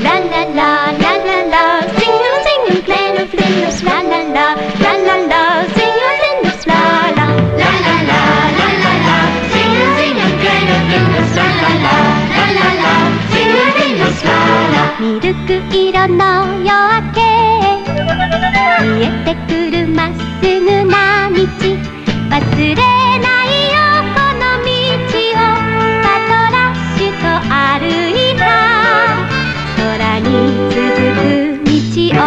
La la la, la la la, sing-a, sing-a, play-a, play-a, la la la, la la la, sing-a, play-a, la la. La la la, la la la, sing-a, sing-a, play-a, play-a, la la la, la la la, sing-a, play-a, la la. ミルク色の夜明け見えてくるまっすぐな道忘れないよこの道をパトラッシュと歩いた空に続く道を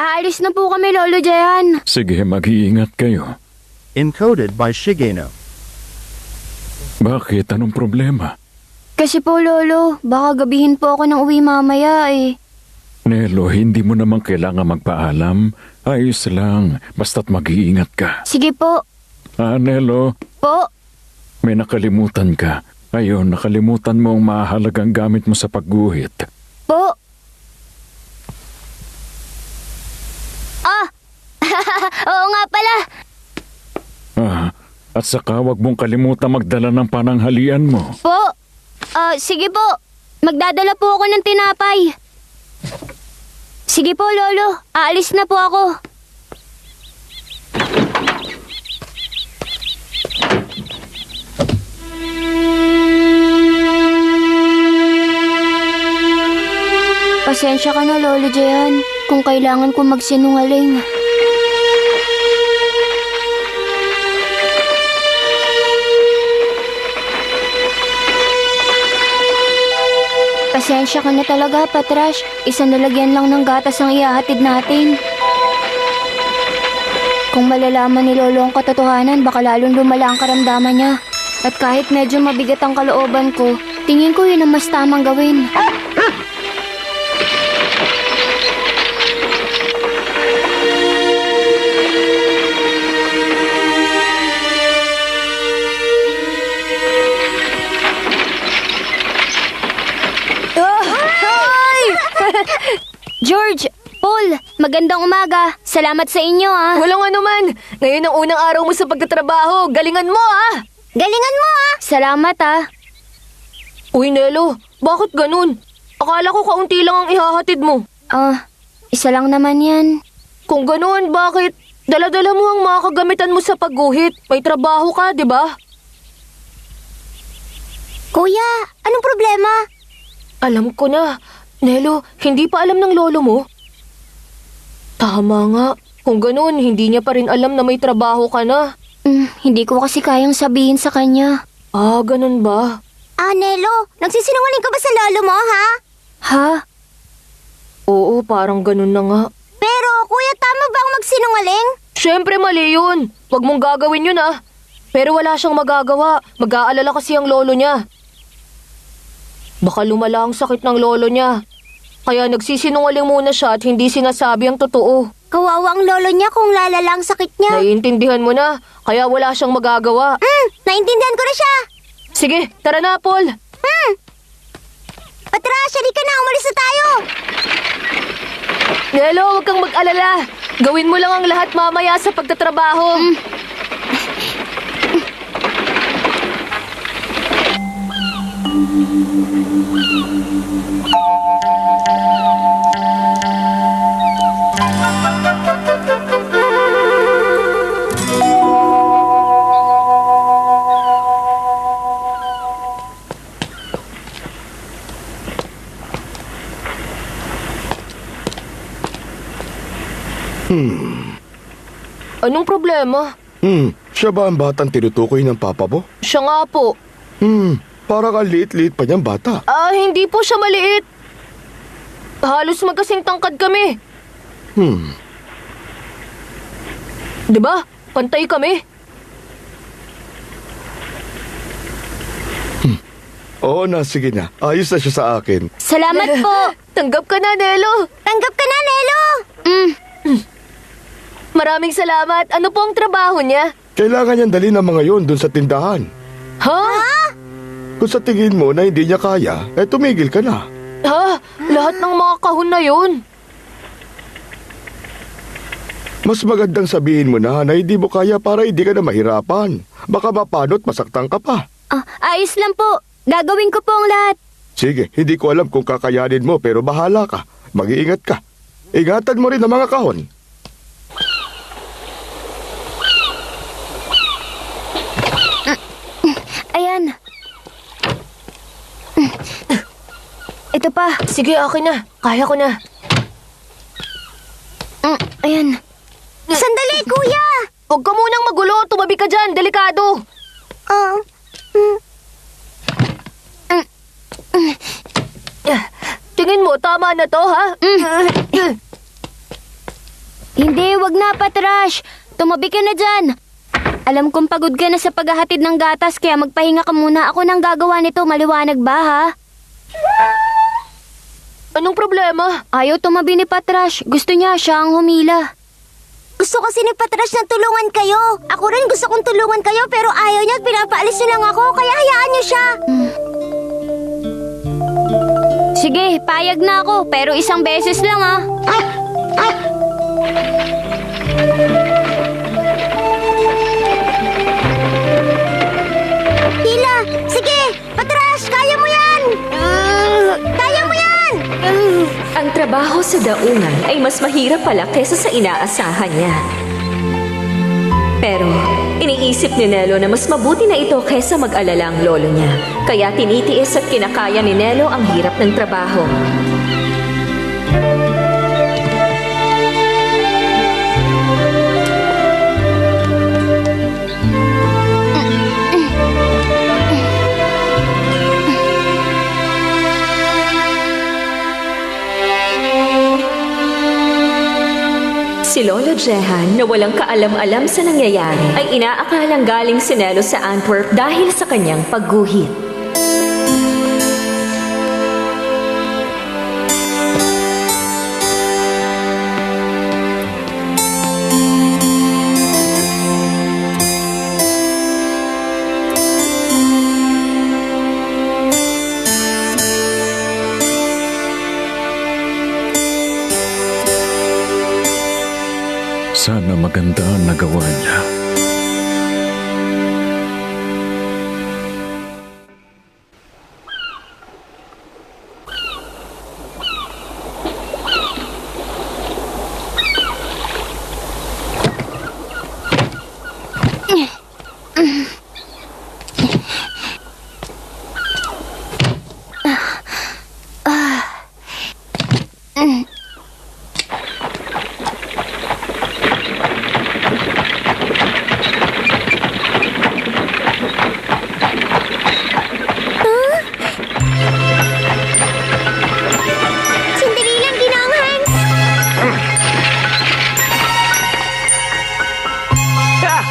Aalis na po kami, Lolo Jayan. Sige, mag-iingat kayo. Encoded by Shigeno. Bakit? Anong problema? Kasi po, Lolo, baka gabihin po ako ng uwi mamaya eh. Nelo, hindi mo naman kailangan magpaalam. Ayos lang, basta't mag-iingat ka. Sige po. Nelo, Po. may nakalimutan ka. Ayun, nakalimutan mo ang mahalagang gamit mo sa pagguhit. Po. Oo nga pala. At saka wag mong kalimutan magdala ng pananghalian mo. Po. Sige po. Magdadala po ako ng tinapay. Sige po, Lolo. Aalis na po ako. Pasensya ka na, Lolo Jayan, kung kailangan ko magsinungaling. Pasensya ka na talaga, Patrash. Isa na lagyan lang ng gatas ang ihahatid natin. Kung malalaman ni Lolo ang katotohanan, baka lalong lumala ang karamdaman niya. At kahit medyo mabigat ang kalooban ko, tingin ko yun ang mas tamang gawin. George, Paul, magandang umaga. Salamat sa inyo, ah. Walang anuman. Ngayon ang unang araw mo sa pagtatrabaho. Galingan mo, ah! Galingan mo, ah. Salamat, ah. Uy, Nelo, bakit ganun? Akala ko kaunti lang ang ihahatid mo. Isa lang naman yan. Kung ganun, bakit? Dala-dala mo ang mga kagamitan mo sa pagguhit. May trabaho ka, di ba? Kuya, anong problema? Alam ko na. Nelo, hindi pa alam ng lolo mo? Tama nga. Kung ganun, hindi niya pa rin alam na may trabaho ka na. Hindi ko kasi kayang sabihin sa kanya. Ganun ba? Nelo, nagsisinungaling ka ba sa lolo mo, ha? Ha? Oo, parang ganun na nga. Pero, kuya, tama ba ang magsinungaling? Siyempre mali yun. Huwag mong gagawin yun, ah. Pero wala siyang magagawa. Mag-aalala kasi ang lolo niya. Baka lumala ang sakit ng lolo niya. Kaya nagsisinungaling muna siya at hindi sinasabi ang totoo. Kawawa ang lolo niya kung lalala ang sakit niya. Naiintindihan mo na, kaya wala siyang magagawa. Naintindihan ko na siya. Sige, tara na, Paul. Patrash, halika na, umalis na tayo. Nelo, huwag kang mag-alala. Gawin mo lang ang lahat mamaya sa pagtatrabaho. Anong problema? Siya ba ang batang tinutukoy ng papa mo? Siya nga po. Parang ang liit-liit pa niyang bata. Hindi po siya maliit. Halos magkasing tangkad kami. Hmm. Diba? Pantay kami. Oo na, sige na. Ayos na siya sa akin. Salamat po. Tanggap ka na, Nelo. Tanggap ka na, Nelo! Maraming salamat. Ano po ang trabaho niya? Kailangan niyang dali ng mga yon dun sa tindahan. Ha? Kung sa tingin mo na hindi niya kaya, tumigil ka na. Ha? Lahat ng mga kahon na yun. Mas magandang sabihin mo na hindi mo kaya para hindi ka na mahirapan. Baka mapanot masaktan ka pa. Ayos lang po. Gagawin ko po ang lahat. Sige, hindi ko alam kung kakayanin mo pero bahala ka. Mag-iingat ka. Ingatan mo rin ang mga kahon. Ayan. Ito pa. Sige, akin na. Kaya ko na. Ayan. Sandali, kuya! Huwag ka munang magulo. Tumabi ka dyan. Delikado. Tingin mo, tama na to, ha? Hindi, wag na, Patrash. Tumabi ka na dyan. Alam kong pagod ka na sa paghahatid ng gatas, kaya magpahinga ka muna. Ako nang gagawa nito. Maliwanag ba, ha? Anong problema? Ayaw tumabi ni Patrash. Gusto niya siya ang humila. Gusto kasi ni Patrash na tulungan kayo. Ako rin gusto kong tulungan kayo pero ayaw niya at pinapaalis niyo lang ako kaya hayaan niyo siya. Sige, payag na ako. Pero isang beses lang, ha? Hila, sige! Patrash, kaya mo yan! Kaya mo yan! Ang trabaho sa daungan ay mas mahirap pala kesa sa inaasahan niya. Pero iniisip ni Nelo na mas mabuti na ito kesa mag-alala ang lolo niya. Kaya tinitiis at kinakaya ni Nelo ang hirap ng trabaho. Si Lolo Jehan na walang kaalam-alam sa nangyayari ay inaakalang galing si Nelo sa Antwerp dahil sa kanyang pagguhit. Sana maganda ang nagawa niya. Sandali lang, Ginoong Hans!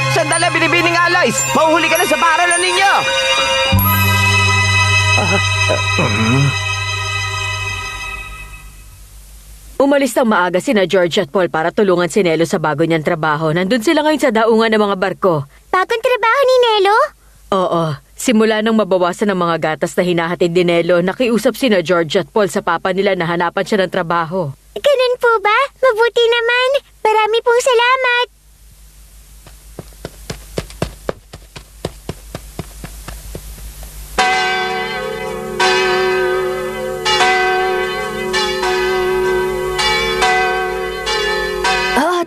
Sandali, binibining alays! Mahuhuli ka na sa paaralan ninyo! Umalis ng maaga sina George at Paul para tulungan si Nelo sa bago niyang trabaho. Nandun sila ngayon sa daungan ng mga barko. Bagong trabaho ni Nelo? Oo, simula nang mabawasan ng mga gatas na hinahatid ni Nelo, nakiusap sina George at Paul sa papa nila na hanapan siya ng trabaho. Ganun po ba? Mabuti naman. Marami pong salamat.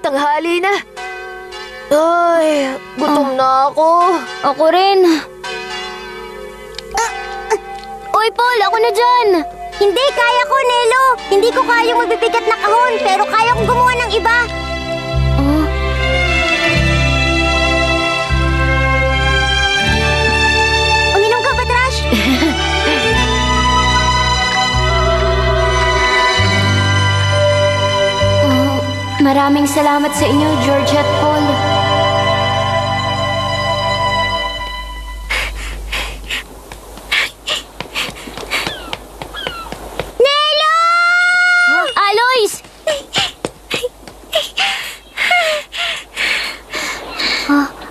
Tanghali na. Ay, gutom na ako. Ako rin. Oy, Paul, ako na dyan. Hindi, kaya ko, Nelo. Hindi ko kayang mabibigat na kahon, pero kaya kong gumawa ng iba. Uminom ka, Patrash? Maraming salamat sa inyo, George at Paul. Nelo! Alois!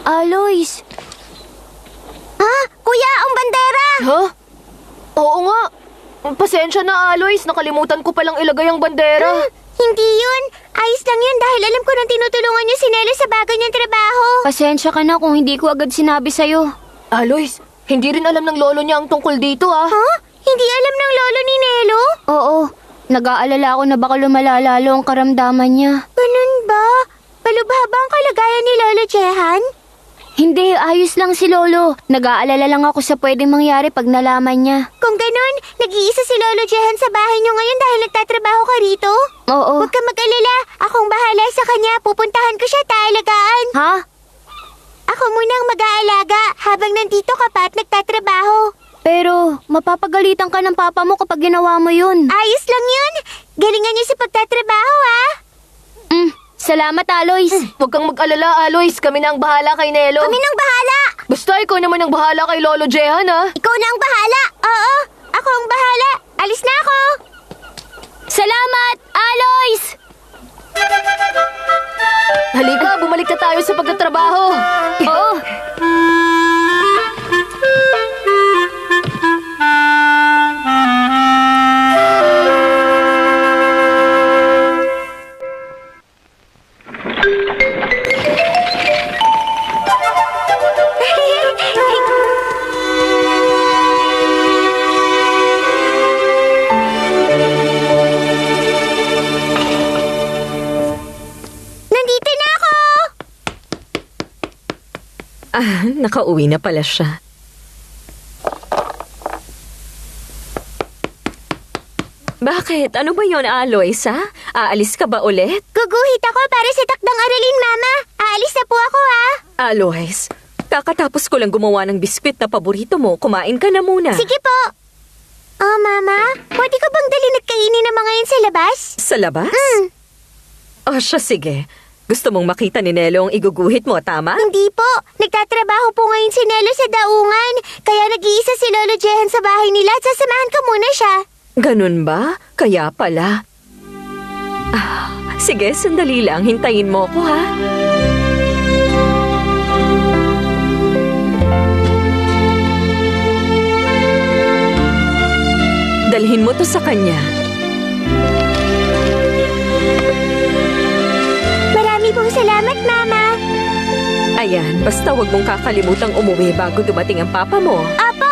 Alois! Ha? Kuya, ang bandera! Ha? Oo nga. Pasensya na, Alois. Nakalimutan ko palang ilagay ang bandera. Hindi yun. Ayos lang yun dahil alam ko nang tinutulungan niyo si Nelo sa bago niyang trabaho. Pasensya ka na kung hindi ko agad sinabi sa'yo. Alois, hindi rin alam ng lolo niya ang tungkol dito, ah. Ha? Hindi alam ng lolo ni Nelo? Oo, nag-aalala ako na baka lumala lalo ang karamdaman niya. Ganun ba? Palubha ba ang kalagayan ni Lolo Jehan? Hindi, ayos lang si Lolo. Nag-aalala lang ako sa pwedeng mangyari pag nalaman niya. Kung ganun, nag-iisa si Lolo Jehan sa bahay niyo ngayon dahil nagtatrabaho ka rito? Oo. Huwag ka mag-alala. Akong bahala sa kanya. Pupuntahan ko siya taalagaan. Ha? Ako munang mag-aalaga habang nandito ka pa at nagtatrabaho. Pero, mapapagalitan ka ng papa mo kapag ginawa mo yun. Ayos lang yun. Galingan niyo sa pagtatrabaho, ah. Salamat, Alois. Huwag kang mag-alala, Alois. Kami na ang bahala kay Nelo. Kami nang bahala. Basta ikaw naman ang bahala kay Lolo Jehan, ah. Ikaw na ang bahala. Oo, ako ang bahala. Alis na ako. Salamat, Alois! Halika, bumalik na tayo sa pagtatrabaho. Oo. Nandito na ako. Ah, nakauwi na pala siya. Bakit? Ano ba yon, Alois, ha? Aalis ka ba ulit? Guguhit ako para sa takdang aralin, Mama. Aalis na po ako, ha? Alois, kakatapos ko lang gumawa ng biskwit na paborito mo. Kumain ka na muna. Sige po. Oh, Mama, pwede ko bang dalhin at kainin ang mga yun sa labas? Sa labas? O siya, sige. Gusto mong makita ni Nelo ang iguguhit mo, tama? Hindi po. Nagtatrabaho po ngayon si Nelo sa daungan. Kaya nag-iisa si Lolo Jehan sa bahay nila at sasamahan ko muna siya. Ganun ba? Kaya pala. Ah, sige, sandali lang. Hintayin mo ko, ha? Dalhin mo to sa kanya. Marami pong salamat, Mama. Ayan, basta wag mong kakalimutang umuwi bago dumating ang papa mo. Apo!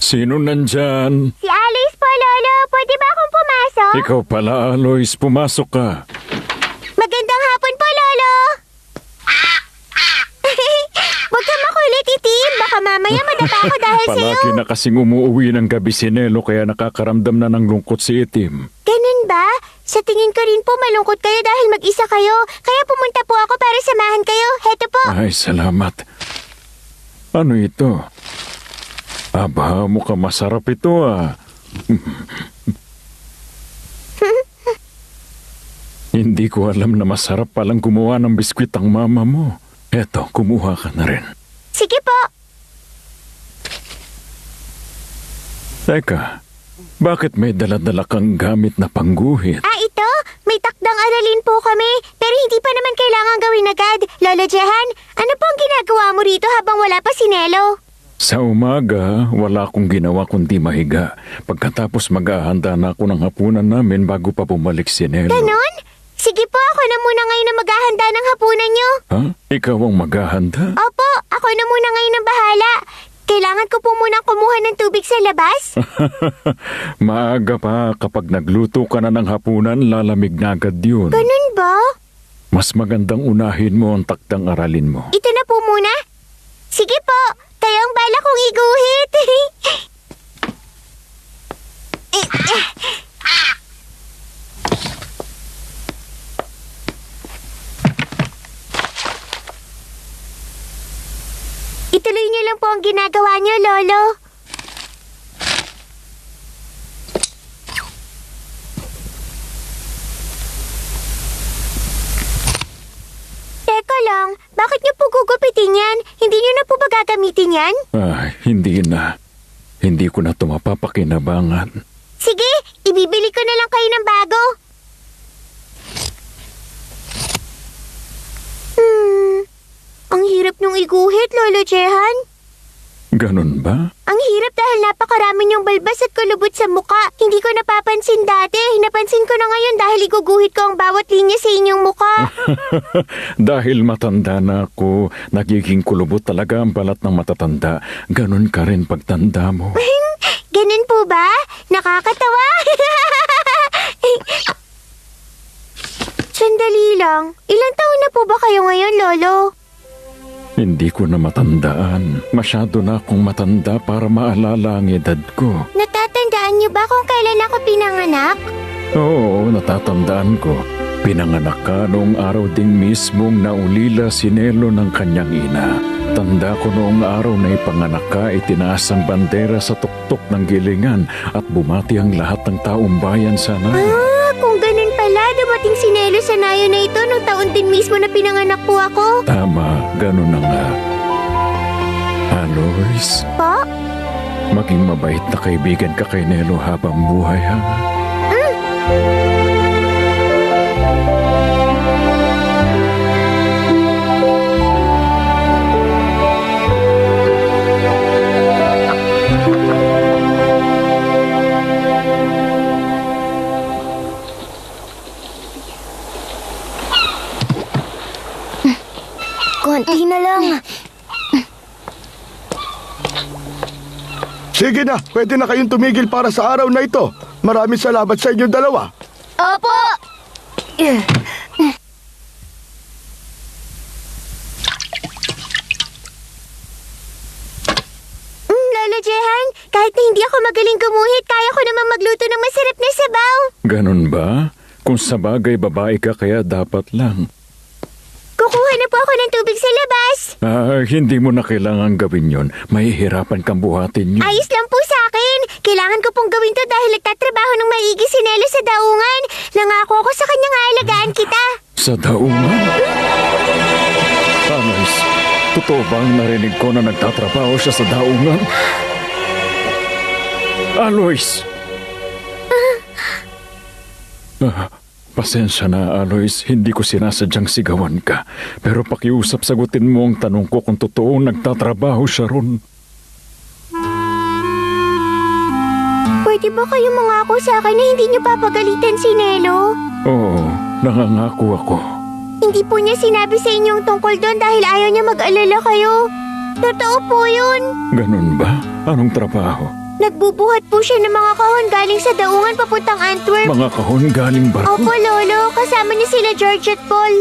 Sino nandyan? Si Alice po, Lolo. Pwede ba akong pumasok? Ikaw pala, Alois. Pumasok ka. Magandang hapon po, Lolo. Huwag ka makulit, Itim. Baka mamaya madapa ako dahil sa'yo. Palagi na kasing umuwi ng gabi si Nelo kaya nakakaramdam na ng lungkot si Itim. Ganun ba? Sa tingin ko rin po malungkot kayo dahil mag-isa kayo. Kaya pumunta po ako para samahan kayo. Heto po. Ay, salamat. Ano ito? Aba, mukhang masarap ito, ah. Hindi ko alam na masarap palang gumawa ng biskwit ang mama mo. Eto, kumuha ka na rin. Sige po. Teka, bakit may dala-dala kang gamit na pangguhit? Ah, ito? May takdang aralin po kami. Pero hindi pa naman kailangan gawin agad. Lolo Jehan, ano po ang ginagawa mo rito habang wala pa si Nelo? Sa umaga, wala akong ginawa kundi mahiga. Pagkatapos maghahanda na ako ng hapunan namin bago pa bumalik si Nelo. Ganon? Sige po, ako na muna ngayon na maghahanda ng hapunan niyo. Ha? Ikaw ang maghahanda? Opo, ako na muna ngayon ang bahala. Kailangan ko po muna kumuha ng tubig sa labas. Maaga pa, kapag nagluto ka na ng hapunan, lalamig na agad yun. Ganun ba? Mas magandang unahin mo ang takdang aralin mo. Ito na po muna. Sige po, kayo ang bala kong iguhit. ang ginagawa niyo, Lolo. Teka lang, bakit niyo po gugupitin yan? Hindi niyo na po ba gagamitin yan? Hindi na. Hindi ko na ito mapapakinabangan. Sige, ibibili ko na lang kayo ng bago. Ang hirap nung iguhit, Lolo Jehan. Ganun ba? Ang hirap dahil napakarami niyong balbas at kulubot sa muka. Hindi ko napapansin dati. Napansin ko na ngayon dahil iguguhit ko ang bawat linya sa inyong muka. Dahil matanda na ako, nagiging kulubot talaga ang balat ng matatanda. Ganun ka rin pagtanda mo. Ganun po ba? Nakakatawa. Sandali lang. Ilang taon na po ba kayo ngayon, Lolo? Hindi ko na matandaan. Masyado na akong matanda para maalala ang edad ko. Natatandaan niyo ba kung kailan ako pinanganak? Oo, natatandaan ko. Pinanganak ka noong araw ding mismong naulila si Nelo ng kanyang ina. Tanda ko noong araw na ipanganak ka, itinaas ang bandera sa tuktok ng gilingan at bumati ang lahat ng taong bayan sana. Kung ganun pala, dumating si Nelo sa nayo na ito nung taon din mismo na pinanganak po ako. Tama, ganun na nga. Alois, Po? maging mabait na kaibigan ka kay Nelo habang buhay, ha? Konti na lang. Sige na, pwede na kayong tumigil para sa araw na ito. Maraming salamat sa inyong dalawa. Opo! Lolo Jehan, kahit na hindi ako magaling gumuhit, kaya ko namang magluto ng masarap na sabaw. Ganun ba? Kung sabagay babae ka kaya dapat lang. Kukuha na po ako ng tubig sa labas. Hindi mo na kailangan gawin yon. Mahihirapan kang buhatin yun. Ayos lang po sa akin. Kailangan ko pong gawin to dahil nagtatrabaho ng maigi si Nelo sa daungan. Nangako ako sa kanya nga alagaan kita. Sa daungan? Alois, totoo ba ang narinig ko na nagtatrabaho siya sa daungan? Alois! Pasensya na, Alois. Hindi ko sinasadyang sigawan ka. Pero pakiusap sagutin mo ang tanong ko kung totoong nagtatrabaho siya ron. Pwede ba kayo mangako sa akin na hindi niyo papagalitan si Nelo? Oo, nangangako ako. Hindi po niya sinabi sa inyong tungkol doon dahil ayaw niya mag-alala kayo. Totoo po yun. Ganun ba? Anong trabaho? Nagbubuhat po siya ng mga kahon galing sa daungan papuntang Antwerp. Mga kahon galing barko? Opo, Lolo. Kasama niya sila George at Paul.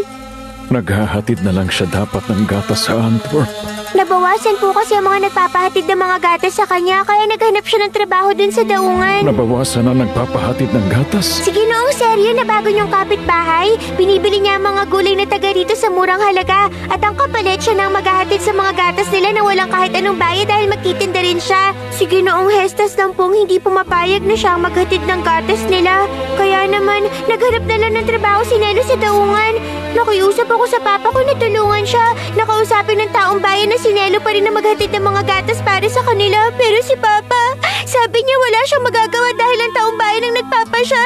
Naghahatid na lang siya dapat ng gatas sa Antwerp. Nabawasan po kasi ang mga nagpapahatid ng mga gatas sa kanya kaya naghanap siya ng trabaho dun sa daungan. Nabawasan na nagpapahatid ng gatas? Sige noong seryo na bago niyong kapitbahay, binibili niya ang mga gulay na taga rito sa murang halaga at ang kapalit siya nang maghahatid sa mga gatas nila na walang kahit anong bayad dahil magtitinda rin siya. Sige noong Hestas lang pong hindi pumapayag na siya ang maghatid ng gatas nila. Kaya naman, naghanap na lang ng trabaho si Nelo sa daungan. Nakiusap ako sa papa ko na tulungan siya. Nakausapin ng taong bayan na si Nelo pa rin na maghatid ng mga gatas para sa kanila. Pero si papa, sabi niya wala siyang magagawa dahil ang taong bayan ang nagpapa siya.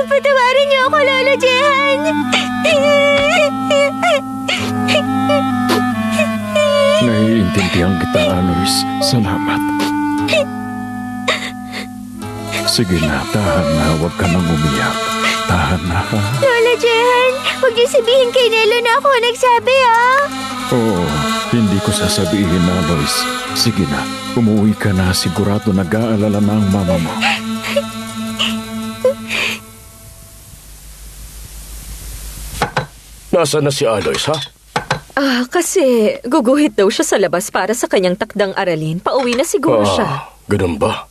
Patawarin niyo ako, Lolo Jehan. Naiintindihan kita, Alois. Salamat. Sige na, tahan na. Huwag ka nang umiyak. Tahan na, ha? Lola Jehan, huwag niyo sabihin kay Nelo na ako nagsabi, ha? Oo, hindi ko sasabihin, Alois. Sige na, umuwi ka na. Sigurado nag-aalala na ang mama mo. Nasaan na si Alois, ha? Kasi guguhit daw siya sa labas para sa kanyang takdang aralin. Pauwi na siguro siya. Ganun ba?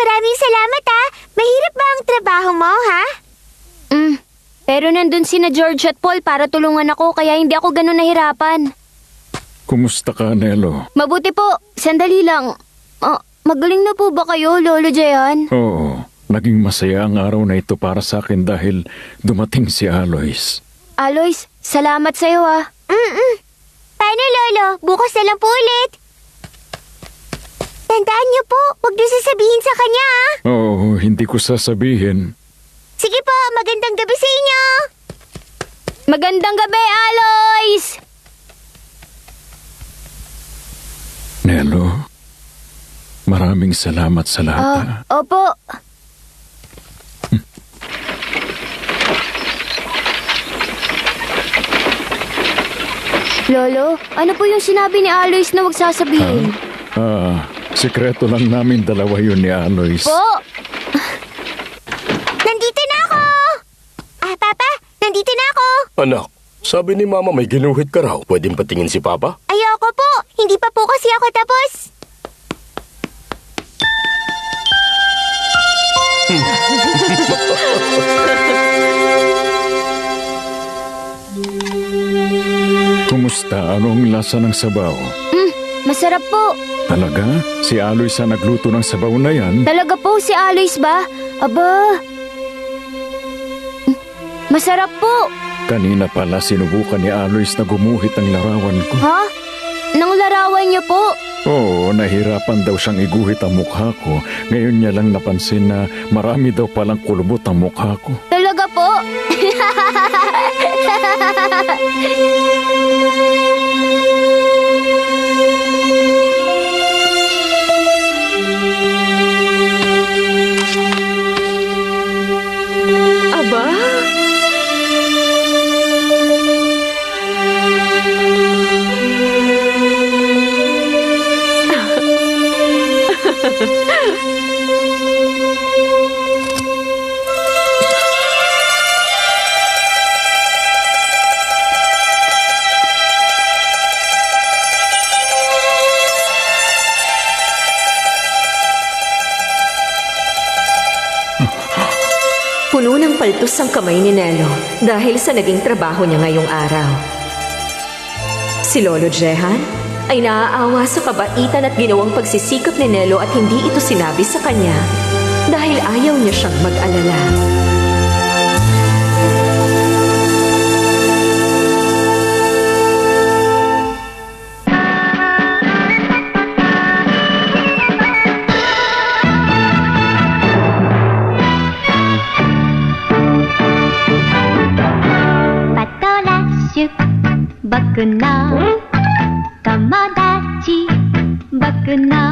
maraming salamat ha. Mahirap ba ang trabaho mo, ha? Pero nandun sina George at Paul para tulungan ako kaya hindi ako ganun nahirapan. Kumusta ka, Nelo? Mabuti po, sandali lang. Magaling na po ba kayo, Lolo Jehan? Oo, naging masaya ang araw na ito para sa akin dahil dumating si Alois. Alois, salamat sa'yo ah. Paano, Lolo? Bukas na lang po ulit. Tandaan niyo po, huwag niyo sasabihin sa kanya, ha? Oo, hindi ko sasabihin. Sige po, magandang gabi sa inyo. Magandang gabi, Alois! Nelo, maraming salamat sa lahat. Opo. Lolo, ano po yung sinabi ni Alois na huwag sasabihin? Sikreto lang namin dalawa yun ni Alois. Po! Nandito na ako! Papa, nandito na ako! Anak, sabi ni Mama may ginuhit ka raw. Pwedeng patingin si Papa? Ayoko po, hindi pa po kasi ako tapos. Kumusta? Anong lasa ng sabaw? Masarap po. Talaga? Si Alois ang nagluto ng sabaw na yan? Talaga po si Alois ba? Aba. Masarap po. Kanina pala sinubukan ni Alois na gumuhit ang larawan ko. Ha? Nang larawan niyo po? Oo, nahirapan daw siyang iguhit ang mukha ko. Ngayon niya lang napansin na marami daw palang kulubot ang mukha ko. Talaga po? Aba? Puno ng paltos ang kamay ni Nelo dahil sa naging trabaho niya ngayong araw. Si Lolo Jehan ay naaawa sa kabaitan at ginawang pagsisikap ni Nelo at hindi ito sinabi sa kanya dahil ayaw niya siyang mag-alala. Bakuna, 友達、bakuna